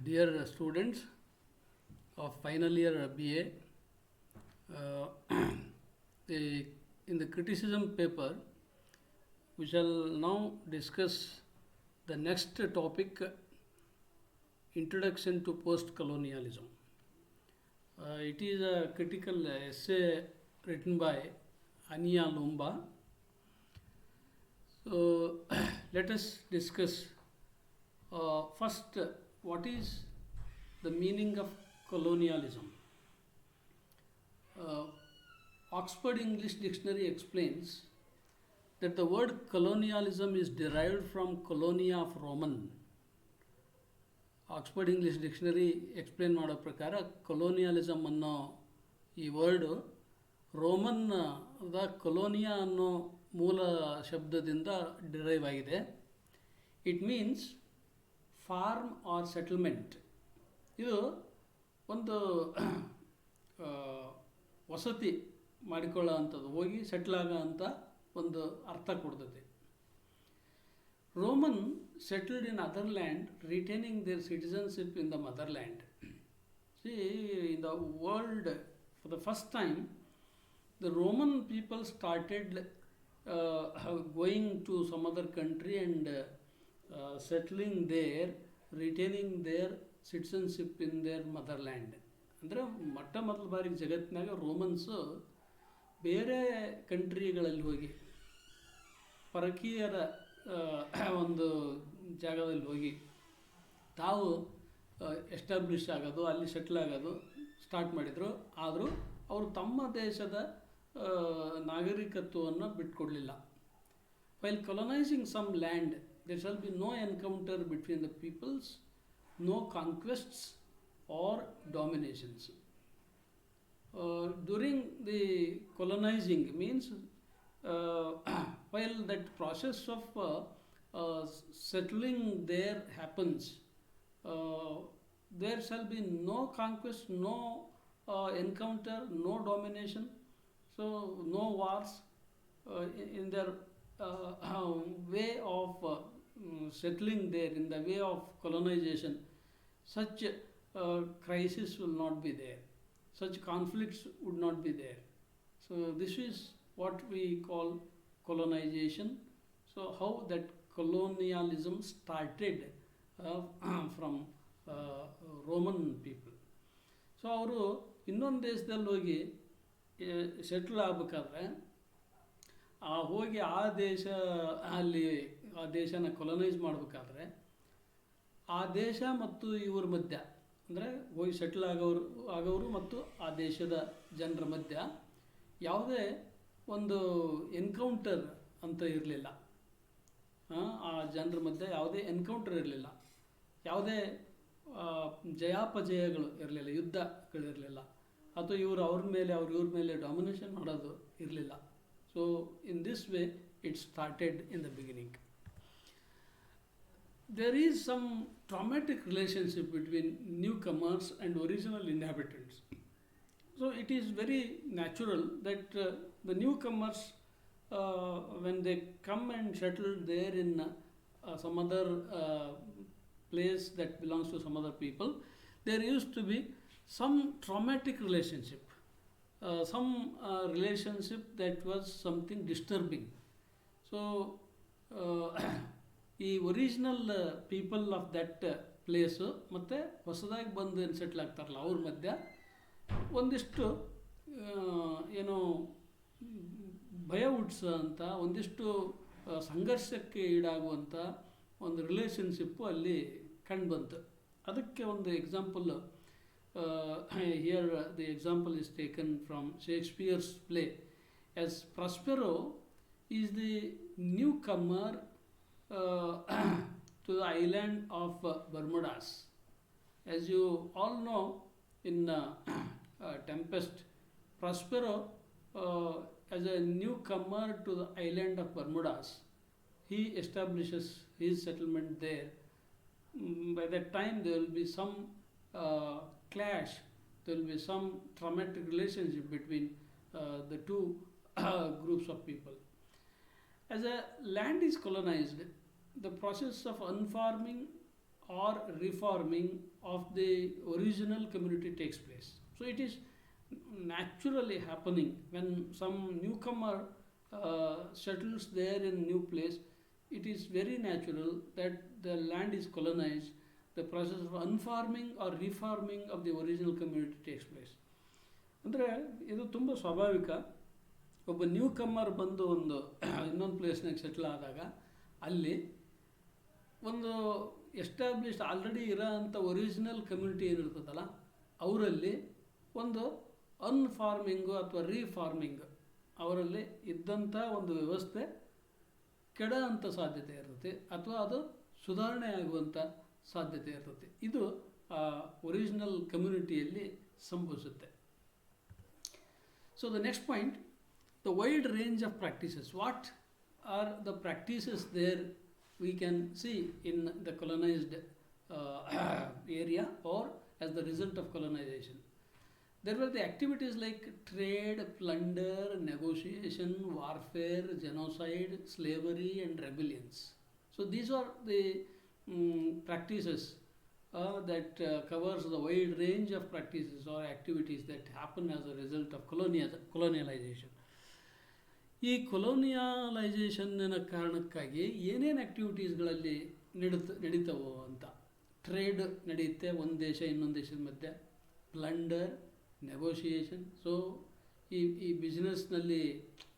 Dear students of final year BA, in the criticism paper, we shall now discuss the next topic, Introduction to Post-Colonialism. It is a critical essay written by Ania Lumba. So let us discuss first what is the meaning of colonialism. Oxford English Dictionary explains that the word colonialism is derived from colonia of Roman. Oxford English dictionary explain ಮಾಡೋ ಪ್ರಕಾರ colonialism ಅನ್ನೋ ಈ word ರೋಮನ್ದ ಕೊಲೋನಿಯಾ ಅನ್ನೋ ಮೂಲ ಶಬ್ದದಿಂದ derive ಆಗಿದೆ. It means farm or settlement. ಇದು ಒಂದು ವಸತಿ ಮಾಡಿಕೊಳ್ಳೋ ಅಂಥದ್ದು, ಹೋಗಿ ಸೆಟ್ಲ್ ಆಗೋ ಅಂಥ ಒಂದು ಅರ್ಥ ಕೊಡ್ತದೆ. Roman settled in other land, retaining their citizenship in the motherland. See, in the world, for the first time, the Roman people started going to some other country and settling there, retaining their citizenship in their motherland. ಅಂದರೆ ಮೊದಲ ಬಾರಿಗೆ ಜಗತ್ತಿನಾಗ Romans ಬೇರೆ ಕಂಟ್ರಿಗಳಲ್ಲಿ ಹೋಗಿ ಪರಕೀಯರ ಒಂದು ಜಾಗದಲ್ಲಿ ಹೋಗಿ ತಾವು ಎಸ್ಟಾಬ್ಲಿಷ್ ಆಗೋದು, ಅಲ್ಲಿ ಸೆಟ್ಲ್ ಆಗೋದು ಸ್ಟಾರ್ಟ್ ಮಾಡಿದರು. ಆದರೂ ಅವರು ತಮ್ಮ ದೇಶದ ನಾಗರಿಕತ್ವವನ್ನು ಬಿಟ್ಕೊಡ್ಲಿಲ್ಲ. While colonising some land there shall be no encounter between the peoples, no conquests or dominations. During the colonising means while that process of settling there happens, there shall be no conquest, no encounter, no domination, so no wars in their way of settling there, in the way of colonization. Such crisis will not be there, such conflicts would not be there. So this is what we call colonization. So how that colonialism started from Roman people. So ಅವರು ಇನ್ನೊಂದು ದೇಶದಲ್ಲಿ ಹೋಗಿ settle ಆಗಬೇಕಾದ್ರೆ ಹೋಗಿ ಆ ದೇಶನ ಕೊಲೊನೈಸ್ ಮಾಡಬೇಕಾದ್ರೆ ಆ ದೇಶ ಮತ್ತು ಇವ್ರ ಮಧ್ಯ, ಅಂದರೆ ಹೋಗಿ ಸೆಟ್ಲ್ ಆಗೋರು ಮತ್ತು ಆ ದೇಶದ ಜನರ ಮಧ್ಯ ಯಾವುದೇ ಒಂದು ಎನ್ಕೌಂಟರ್ ಅಂತ ಇರಲಿಲ್ಲ. ಆ ಜನರ ಮಧ್ಯೆ ಯಾವುದೇ ಎನ್ಕೌಂಟರ್ ಇರಲಿಲ್ಲ, ಯಾವುದೇ ಜಯಾಪಜಯಗಳು ಇರಲಿಲ್ಲ, ಯುದ್ಧಗಳಿರಲಿಲ್ಲ, ಅಥವಾ ಅವ್ರ ಇವ್ರ ಮೇಲೆ ಡಾಮಿನೇಷನ್ ಮಾಡೋದು ಇರಲಿಲ್ಲ. So in this way it started in the beginning. There is some traumatic relationship between newcomers and original inhabitants. So it is very natural that the newcomers, when they come and settle there in some other place that belongs to some other people, there used to be some traumatic relationship, some relationship that was something disturbing. So ಈ original people of that place ಮತ್ತು ಹೊಸದಾಗಿ ಬಂದು settle ಆಗ್ತಾರಲ್ಲ ಅವ್ರ ಮಧ್ಯ ಒಂದಿಷ್ಟು ಏನೋ ಭಯ ಹುಟ್ಟಿಸೋಂಥ, ಒಂದಿಷ್ಟು ಸಂಘರ್ಷಕ್ಕೆ ಈಡಾಗುವಂಥ ಒಂದು ರಿಲೇಷನ್ಶಿಪ್ಪು ಅಲ್ಲಿ ಕಂಡುಬಂತು. ಅದಕ್ಕೆ ಒಂದು example, here the example is taken from Shakespeare's play. As Prospero is the newcomer to the island of Bermudas. As you all know, in Tempest, Prospero, as a newcomer to the island of Bermudas, he establishes his settlement there. By that time, there will be some clash, there will be some traumatic relationship between the two groups of people. As a land is colonized, the process of unfarming or reforming of the original community takes place. So it is naturally happening when some newcomer settles there in new place. It is very natural that the land is colonized. The process of unfarming or reforming of the original community takes place. ಅಂದರೆ ಇದು ತುಂಬ ಸ್ವಾಭಾವಿಕ. ಒಬ್ಬ new comer ಬಂದು ಒಂದು ಇನ್ನೊಂದು ಪ್ಲೇಸ್ನಾಗ settle ಆದಾಗ ಅಲ್ಲಿ ಒಂದು ಎಸ್ಟಾಬ್ಲಿಷ್ಡ್ ಆಲ್ರೆಡಿ ಇರೋ ಅಂಥ ಒರಿಜಿನಲ್ ಕಮ್ಯುನಿಟಿ ಏನಿರ್ತದಲ್ಲ ಅವರಲ್ಲಿ ಒಂದು ಅನ್ಫಾರ್ಮಿಂಗು ಅಥವಾ ರೀಫಾರ್ಮಿಂಗ್ ಅವರಲ್ಲಿ ಇದ್ದಂಥ ಒಂದು ವ್ಯವಸ್ಥೆ ಕೆಡೋ ಅಂಥ ಸಾಧ್ಯತೆ ಇರ್ತದೆ ಅಥವಾ ಅದು ಸುಧಾರಣೆ ಆಗುವಂಥ ಸಾಧ್ಯತೆ ಇರ್ತದೆ. ಇದು ಒರಿಜಿನಲ್ ಕಮ್ಯುನಿಟಿಯಲ್ಲಿ ಸಂಭವಿಸುತ್ತೆ. So the next point, the wide range of practices. What are the practices there we can see in the colonized area or as the result of colonization? There were the activities like trade, plunder, negotiation, warfare, genocide, slavery and rebellions. So these are the practices that covers the wide range of practices or activities that happen as a result of colonialization. ಈ ಕೊಲೋನಿಯಲೈಸೇಷನ್ನ ಕಾರಣಕ್ಕಾಗಿ ಏನೇನು ಆ್ಯಕ್ಟಿವಿಟೀಸ್ಗಳಲ್ಲಿ ನಡೀತವೋ ಅಂತ. Trade ನಡೆಯುತ್ತೆ ಒಂದು ದೇಶ ಇನ್ನೊಂದು ದೇಶದ ಮಧ್ಯೆ. Plunder, negotiation. ಸೊ ಈ ಬಿಸ್ನೆಸ್ನಲ್ಲಿ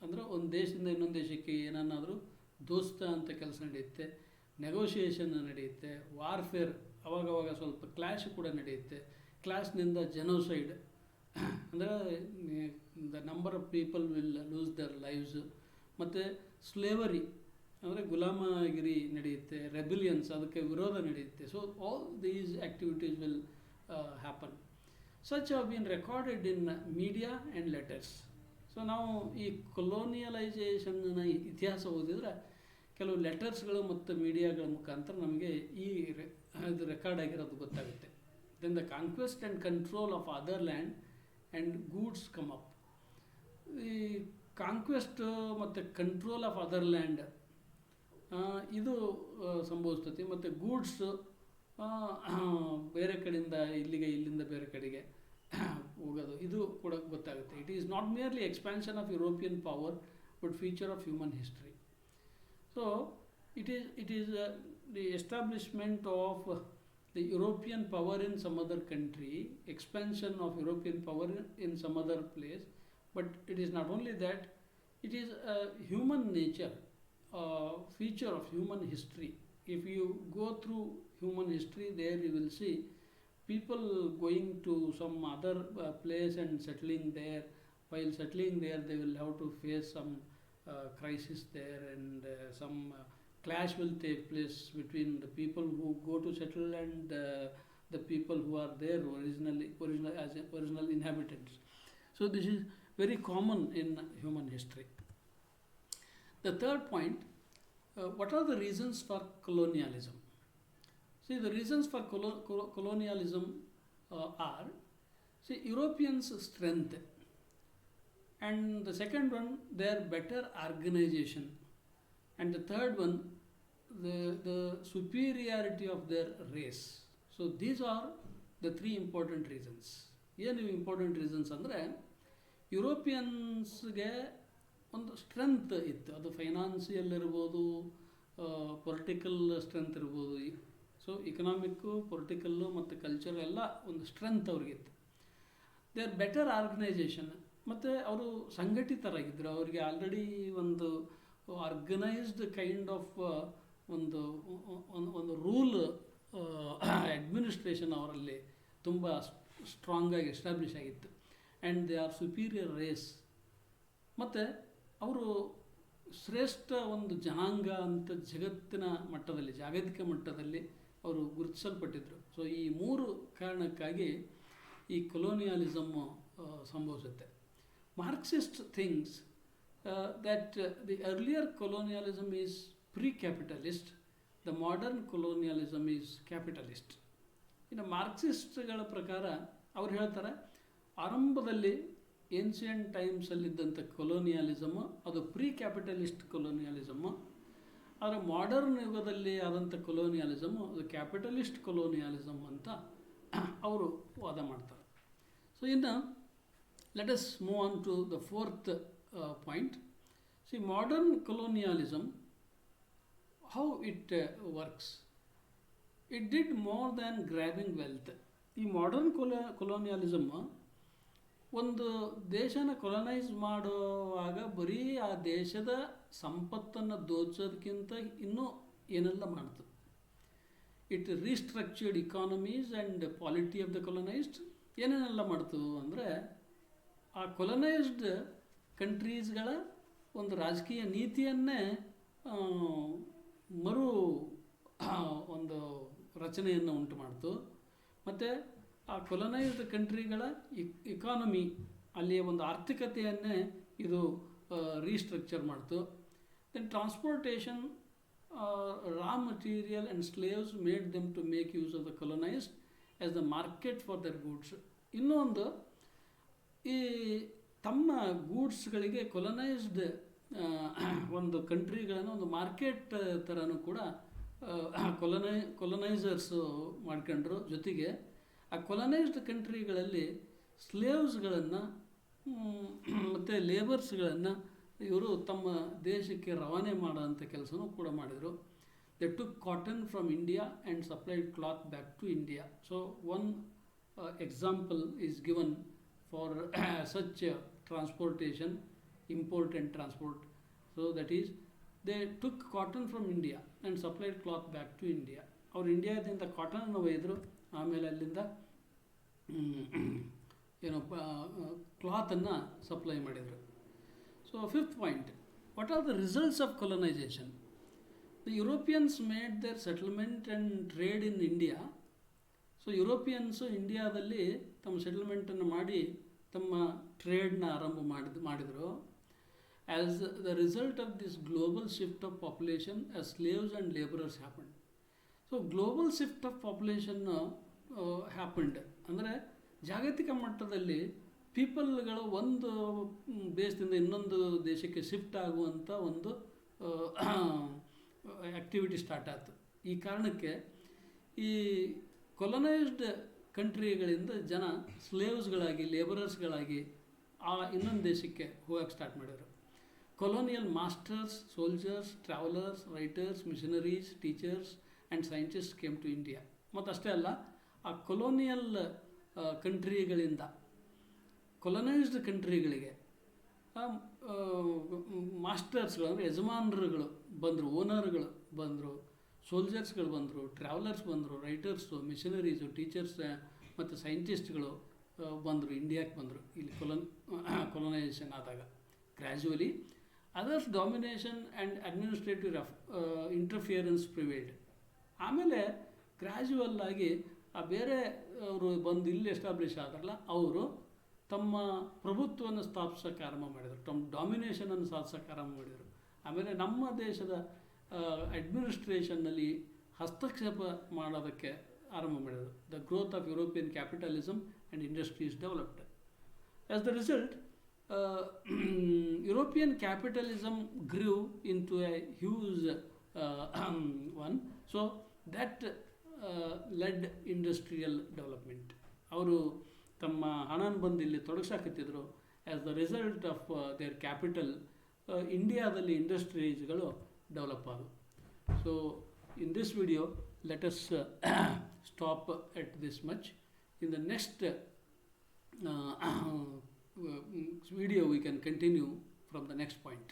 ಅಂದರೆ ಒಂದು ದೇಶದಿಂದ ಇನ್ನೊಂದು ದೇಶಕ್ಕೆ ಏನನ್ನಾದರೂ ದೋಸ್ತ ಅಂತ ಕೆಲಸ ನಡೆಯುತ್ತೆ. ನೆಗೋಷಿಯೇಷನ್ ನಡೆಯುತ್ತೆ. ವಾರ್ಫೇರ್, ಅವಾಗವಾಗ ಸ್ವಲ್ಪ ಕ್ಲಾಶ್ ಕೂಡ ನಡೆಯುತ್ತೆ. ಕ್ಲಾಶ್ನಿಂದ ಜನೋಸೈಡ್ ಅಂದರೆ the number of people will lose their lives. ಮತ್ತು ಸ್ಲೇವರಿ ಅಂದರೆ ಗುಲಾಮಗಿರಿ ನಡೆಯುತ್ತೆ. ರೆಬಿಲಿಯನ್ಸ್, ಅದಕ್ಕೆ ವಿರೋಧ ನಡೆಯುತ್ತೆ. So all these activities will happen. Such have been recorded in media and letters. So ನಾವು ಈ ಕೊಲೋನಿಯಲೈಸೇಷನ್ನ ಇತಿಹಾಸ ಓದಿದರೆ ಕೆಲವು ಲೆಟರ್ಸ್ಗಳು ಮತ್ತು ಮೀಡಿಯಾಗಳ ಮುಖಾಂತರ ನಮಗೆ ಇದು ರೆಕಾರ್ಡ್ ಆಗಿರೋದು ಗೊತ್ತಾಗುತ್ತೆ. Then the conquest and control of other land and goods come up. ಈ ಕಾನ್ಕ್ವೆಸ್ಟ್ ಮತ್ತು ಕಂಟ್ರೋಲ್ ಆಫ್ ಅದರ್ ಲ್ಯಾಂಡ್ ಇದು ಸಂಭವಿಸ್ತದೆ. ಮತ್ತು ಗೂಡ್ಸ್ ಬೇರೆ ಕಡೆಯಿಂದ ಇಲ್ಲಿಂದ ಬೇರೆ ಕಡೆಗೆ ಹೋಗೋದು ಇದು ಕೂಡ ಗೊತ್ತಾಗುತ್ತೆ. It is not merely expansion of European power but feature of human history. So it is the establishment of the European power in some other country, expansion of European power in some other place. But it is not only that, it is a human nature, feature of human history. If you go through human history, there you will see people going to some other place and settling there. While settling there, they will have to face some crisis there, and some clash will take place between the people who go to settle and the people who are there original inhabitants. So this is very common in human history. The third point, what are the reasons for colonialism? See, the reasons for colonialism are, Europeans' strength, and the second one, their better organization, and the third one, the superiority of their race. So these are the three important reasons. ಏನು important reasons ಅಂದರೆ, ಯುರೋಪಿಯನ್ಸ್ಗೆ ಒಂದು strength ಇತ್ತು. ಅದು financial ಇರ್ಬೋದು, political strength ಇರ್ಬೋದು. So economic, political ಮತ್ತು culture ಎಲ್ಲ ಒಂದು ಸ್ಟ್ರೆಂತ್ ಅವ್ರಿಗಿತ್ತು. They are better organisation. ಮತ್ತು ಅವರು ಸಂಘಟಿತರಾಗಿದ್ದರು. ಅವರಿಗೆ ಆಲ್ರೆಡಿ ಒಂದು ಆರ್ಗನೈಸ್ಡ್ ಕೈಂಡ್ ಆಫ್ ಒಂದು ರೂಲ್ ಅಡ್ಮಿನಿಸ್ಟ್ರೇಷನ್ ಅವರಲ್ಲಿ ತುಂಬ ಸ್ಟ್ರಾಂಗಾಗಿ ಎಸ್ಟಾಬ್ಲಿಷ್ ಆಗಿತ್ತು. And they are superior race. ಮತ್ತು ಅವರು ಶ್ರೇಷ್ಠ ಒಂದು ಜನಾಂಗ ಅಂತ ಜಗತ್ತಿನ ಮಟ್ಟದಲ್ಲಿ, ಜಾಗತಿಕ ಮಟ್ಟದಲ್ಲಿ ಅವರು ಗುರುತಿಸಲ್ಪಟ್ಟಿದ್ದರು. ಸೊ ಈ ಮೂರು ಕಾರಣಕ್ಕಾಗಿ ಈ ಕೊಲೋನಿಯಲಿಸಮ್ಮು ಸಂಭವಿಸುತ್ತೆ. Marxist thinks that the earlier colonialism is pre-capitalist, the modern colonialism is capitalist. ಇನ್ನು ಮಾರ್ಕ್ಸಿಸ್ಟ್ಗಳ ಪ್ರಕಾರ ಅವ್ರು ಹೇಳ್ತಾರೆ, ಆರಂಭದಲ್ಲಿ ಏನ್ಷಿಯಂಟ್ ಟೈಮ್ಸಲ್ಲಿದ್ದಂಥ ಕೊಲೋನಿಯಲಿಸಮು ಅದು ಪ್ರೀ ಕ್ಯಾಪಿಟಲಿಸ್ಟ್ ಕೊಲೋನಿಯಲಿಸಮು. ಆದರೆ ಮಾಡರ್ನ್ ಯುಗದಲ್ಲಿ ಆದಂಥ ಕೊಲೋನಿಯಾಲಿಸಮು ಅದು ಕ್ಯಾಪಿಟಲಿಸ್ಟ್ ಕೊಲೋನಿಯಾಲಿಸಮ್ ಅಂತ ಅವರು ವಾದ ಮಾಡ್ತಾರೆ. ಸೊ ಇನ್ನು let us move on to the fourth point. C modern colonialism, how it works. It did more than grabbing wealth. ಈ ಮಾಡರ್ನ್ ಕೊಲೋನಿಯಾಲಿಸಮ್ ಒಂದು ದೇಶನ ಕೊಲೊನೈಸ್ ಮಾಡುವಾಗ ಬರೀ ಆ ದೇಶದ ಸಂಪತ್ತನ್ನು ದೋಚೋದಕ್ಕಿಂತ ಇನ್ನೂ ಏನೆಲ್ಲ ಮಾಡ್ತು. It restructured economies and polity of the colonised. ಏನೇನೆಲ್ಲ ಮಾಡ್ತು ಅಂದರೆ, ಆ ಕೊಲೊನೈಸ್ಡ್ ಕಂಟ್ರೀಸ್ಗಳ ಒಂದು ರಾಜಕೀಯ ನೀತಿಯನ್ನೇ ಮರು ಒಂದು ರಚನೆಯನ್ನು ಉಂಟು ಮಾಡ್ತು. ಮತ್ತು ಆ ಕೊಲೊನೈಸ್ಡ್ ಕಂಟ್ರಿಗಳ ಇಕಾನಮಿ, ಅಲ್ಲಿಯ ಒಂದು ಆರ್ಥಿಕತೆಯನ್ನೇ ಇದು ರೀಸ್ಟ್ರಕ್ಚರ್ ಮಾಡ್ತು. Then transportation, raw material and slaves made them to make use of the colonized as the market for their goods. ಇನ್ನೊಂದು, ಈ ತಮ್ಮ ಗೂಡ್ಸ್ಗಳಿಗೆ ಕೊಲೊನೈಸ್ಡ್ ಒಂದು ಕಂಟ್ರಿಗಳನ್ನು ಒಂದು ಮಾರ್ಕೆಟ್ ಥರನೂ ಕೂಡ ಕೊಲೊನೈಸರ್ಸು ಮಾಡ್ಕೊಂಡ್ರು. ಜೊತೆಗೆ ಆ ಕೊಲೊನೈಸ್ಡ್ ಕಂಟ್ರಿಗಳಲ್ಲಿ ಸ್ಲೇವ್ಸ್ಗಳನ್ನು ಮತ್ತು ಲೇಬರ್ಸ್ಗಳನ್ನು ಇವರು ತಮ್ಮ ದೇಶಕ್ಕೆ ರವಾನೆ ಮಾಡೋಂಥ ಕೆಲಸನೂ ಕೂಡ ಮಾಡಿದರು. They took cotton from India and supplied cloth back to India. So one example is given for such transportation, import and transport. So that is, they took cotton from India and supplied cloth back to India. ಅವರು ಇಂಡಿಯಾದಿಂದ ಕಾಟನನ್ನು ಒಯ್ದರು, ಆಮೇಲೆ ಅಲ್ಲಿಂದ ಏನೋ ಕ್ಲಾತನ್ನು supply ಮಾಡಿದರು. So fifth point, what are the results of colonization? The Europeans made their settlement and trade in India. So Europeans ಇಂಡಿಯಾದಲ್ಲಿ ತಮ್ಮ ಸೆಟಲ್ಮೆಂಟನ್ನು ಮಾಡಿ ತಮ್ಮ ಟ್ರೇಡ್ನ ಆರಂಭ ಮಾಡಿದರು. As the result of this global shift of population, as slaves and laborers happened. So global shift of population happened. ಅಂದರೆ ಜಾಗತಿಕ ಮಟ್ಟದಲ್ಲಿ ಪೀಪಲ್ಗಳು ಒಂದು ದೇಶದಿಂದ ಇನ್ನೊಂದು ದೇಶಕ್ಕೆ ಶಿಫ್ಟ್ ಆಗುವಂಥ ಒಂದು ಆ್ಯಕ್ಟಿವಿಟಿ ಸ್ಟಾರ್ಟ್ ಆಯಿತು. ಈ ಕಾರಣಕ್ಕೆ ಈ ಕೊಲೊನೈಸ್ಡ್ ಕಂಟ್ರಿಗಳಿಂದ ಜನ ಸ್ಲೇವ್ಸ್ಗಳಾಗಿ, ಲೇಬರರ್ಸ್ಗಳಾಗಿ ಆ ಇನ್ನೊಂದು ದೇಶಕ್ಕೆ ಹೋಗಕ್ಕೆ ಸ್ಟಾರ್ಟ್ ಮಾಡಿದರು. Colonial masters, soldiers, travellers, writers, missionaries, teachers and scientist came to India. ಮತ್ತು ಅಷ್ಟೇ ಅಲ್ಲ, ಆ ಕೊಲೋನಿಯಲ್ ಕಂಟ್ರಿಗಳಿಂದ ಕೊಲೊನೈಸ್ಡ್ ಕಂಟ್ರಿಗಳಿಗೆ ಮಾಸ್ಟರ್ಸ್ಗಳು ಅಂದರೆ ಯಜಮಾನರುಗಳು ಬಂದರು, ಓನರ್ಗಳು ಬಂದರು, ಸೋಲ್ಜರ್ಸ್ಗಳು ಬಂದರು, ಟ್ರಾವೆಲರ್ಸ್ ಬಂದರು, ರೈಟರ್ಸು, ಮಿಷನರೀಸು, ಟೀಚರ್ಸ್ ಮತ್ತು ಸೈಂಟಿಸ್ಟ್ಗಳು ಬಂದರು, ಇಂಡಿಯಾಕ್ಕೆ ಬಂದರು. ಇಲ್ಲಿ ಕೊಲೊನೈಸೇಷನ್ ಆದಾಗ gradually others domination and administrative interference prevailed. ಆಮೇಲೆ ಗ್ರ್ಯಾಜುವಲ್ ಆಗಿ ಆ ಬೇರೆ ಅವರು ಬಂದು ಇಲ್ಲಿ ಎಸ್ಟಾಬ್ಲಿಷ್ ಆದ್ರಲ್ಲ, ಅವರು ತಮ್ಮ ಪ್ರಭುತ್ವವನ್ನು ಸ್ಥಾಪಿಸೋಕ್ಕೆ ಆರಂಭ ಮಾಡಿದರು, ತಮ್ಮ ಡಾಮಿನೇಷನನ್ನು ಸಾಧಿಸೋಕ್ಕೆ ಆರಂಭ ಮಾಡಿದರು. ಆಮೇಲೆ ನಮ್ಮ ದೇಶದ ಅಡ್ಮಿನಿಸ್ಟ್ರೇಷನ್ನಲ್ಲಿ ಹಸ್ತಕ್ಷೇಪ ಮಾಡೋದಕ್ಕೆ ಆರಂಭ ಮಾಡಿದರು. The growth of European capitalism and industries developed. As the result, European capitalism grew into a huge one. So that led industrial development. ಅವರು ತಮ್ಮ ಹಣನ ಬಂದು ಇಲ್ಲಿ ತೊಡಗಿಸಾಕತ್ತಿದ್ರು. As the result of their capital, ಇಂಡಿಯಾದಲ್ಲಿ ಇಂಡಸ್ಟ್ರೀಸ್ಗಳು ಡೆವಲಪ್ ಆದವು. So in this video let us stop at this much. In the next video we can continue from the next point.